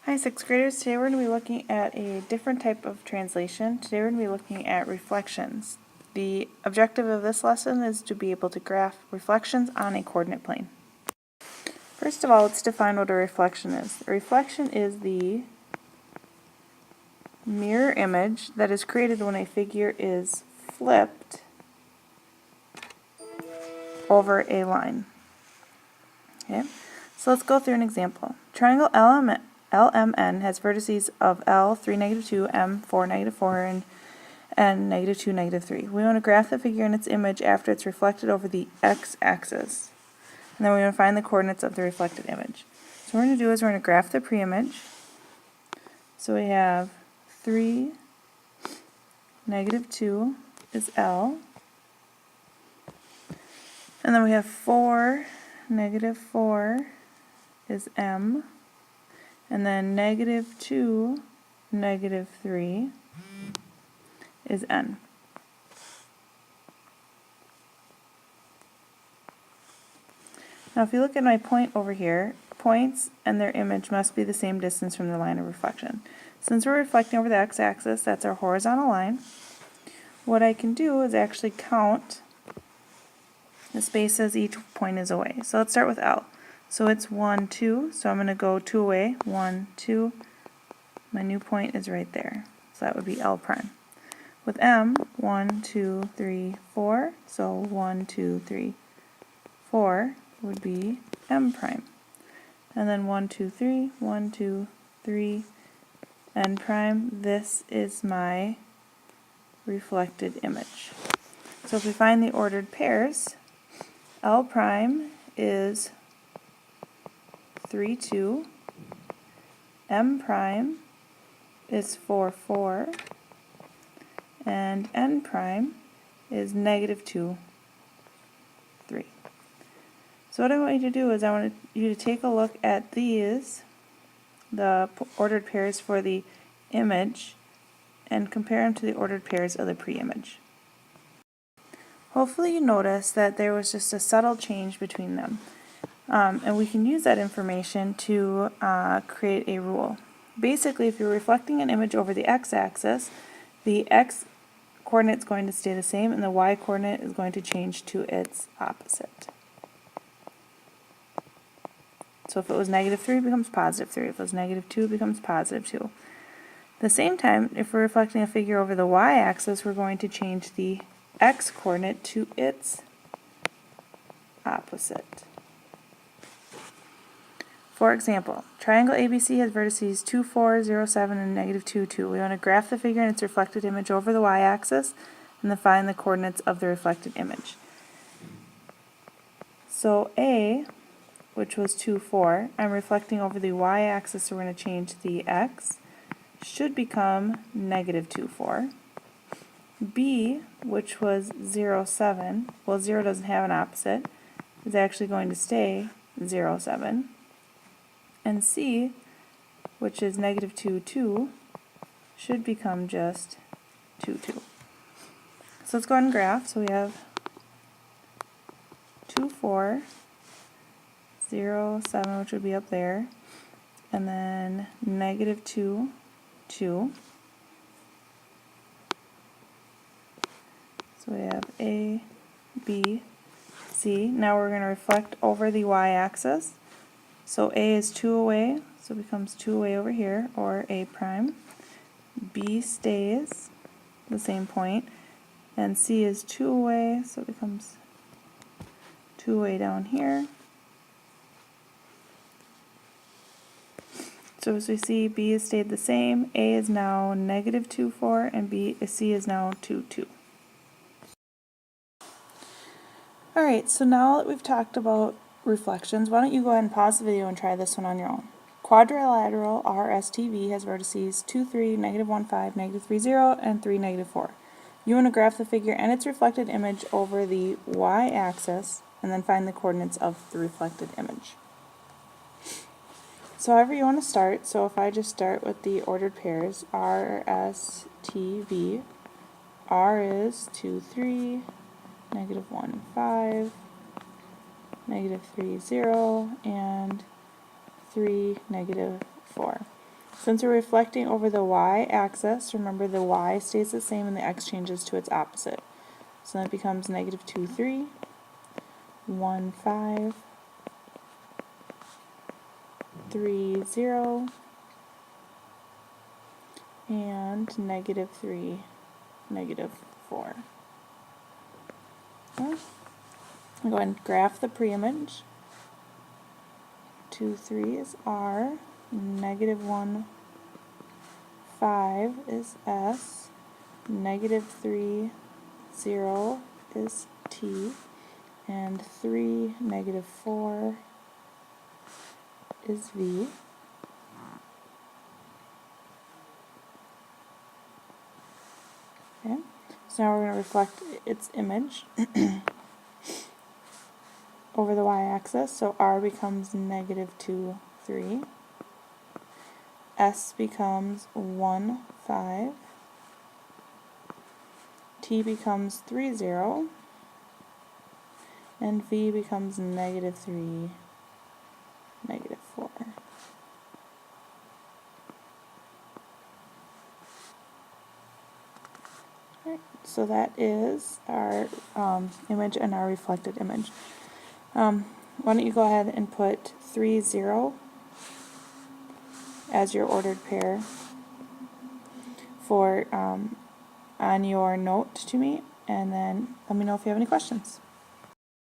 Hi, 6th graders. Today we're going to be looking at a different type of translation. Today we're going to be looking at reflections. The objective of this lesson is to be able to graph reflections on a coordinate plane. First of all, let's define what a reflection is. A reflection is the mirror image that is created when a figure is flipped over a line. Okay, so let's go through an example. Triangle LMN has vertices of L, 3, -2, M, 4, -4, and N, -2, -3. We want to graph the figure and its image after it's reflected over the x-axis. And then we want to find the coordinates of the reflected image. So what we're going to do is we're going to graph the pre-image. So we have 3, -2 is L. And then we have 4, -4 is M. And then -2, -3 is N. Now if you look at my point over here, points and their image must be the same distance from the line of reflection. Since we're reflecting over the x-axis, that's our horizontal line, what I can do is actually count the spaces each point is away. So let's start with L. So it's 1, 2, so I'm going to go 2 away, 1, 2, my new point is right there. So that would be L prime. With M, 1, 2, 3, 4, so 1, 2, 3, 4 would be M prime. And then 1, 2, 3, 1, 2, 3, N prime. This is my reflected image. So if we find the ordered pairs, L prime is 3, 2, M prime is 4, 4, and N prime is -2, 3. So what I want you to do is I want you to take a look at these, the ordered pairs for the image, and compare them to the ordered pairs of the pre-image. Hopefully you notice that there was just a subtle change between them. And we can use that information to create a rule. Basically, if you're reflecting an image over the x-axis, the x coordinate is going to stay the same and the y coordinate is going to change to its opposite. So if it was -3, it becomes +3. If it was -2, it becomes +2. At the same time, if we're reflecting a figure over the y-axis, we're going to change the x coordinate to its opposite. For example, triangle ABC has vertices 2, 4, 0, 7, and -2, 2. We want to graph the figure and its reflected image over the y-axis and then find the coordinates of the reflected image. So A, which was 2, 4, I'm reflecting over the y-axis, so we're going to change the x, should become -2, 4. B, which was 0, 7, well 0 doesn't have an opposite, is actually going to stay 0, 7. And C, which is -2, 2, should become just 2, 2. So let's go ahead and graph. So we have 2, 4, 0, 7, which would be up there, and then -2, 2. So we have A, B, C. Now we're going to reflect over the y-axis. So A is 2 away, so it becomes 2 away over here, or A prime. B stays the same point, and C is 2 away, so it becomes 2 away down here. So as we see, B has stayed the same, A is now -2, 4, and C is now 2, 2. Alright, so now that we've talked about reflections, why don't you go ahead and pause the video and try this one on your own. Quadrilateral RSTV has vertices 2, 3, -1, 5, -3, 0, and 3, -4. You want to graph the figure and its reflected image over the y-axis and then find the coordinates of the reflected image. So however you want to start, so if I just start with the ordered pairs, R, S, T, V, R is 2, 3, -1, 5, -3, 0, and 3, -4. Since we're reflecting over the y-axis, remember the y stays the same and the x changes to its opposite. So that becomes negative 2, 3, 1, 5, 3, 0, and negative 3, negative 4. Okay. I'll go ahead and graph the pre-image. 2, 3 is R, negative 1, 5 is S, negative 3, 0 is T, and 3, negative 4 is V. Okay, so now we're going to reflect its image over the y-axis, so R becomes negative 2, 3, S becomes 1, 5, T becomes 3, 0, and V becomes negative 3, negative 4. Alright, so that is our image and our reflected image. Why don't you go ahead and put 3, 0 as your ordered pair for on your note to me, and then let me know if you have any questions.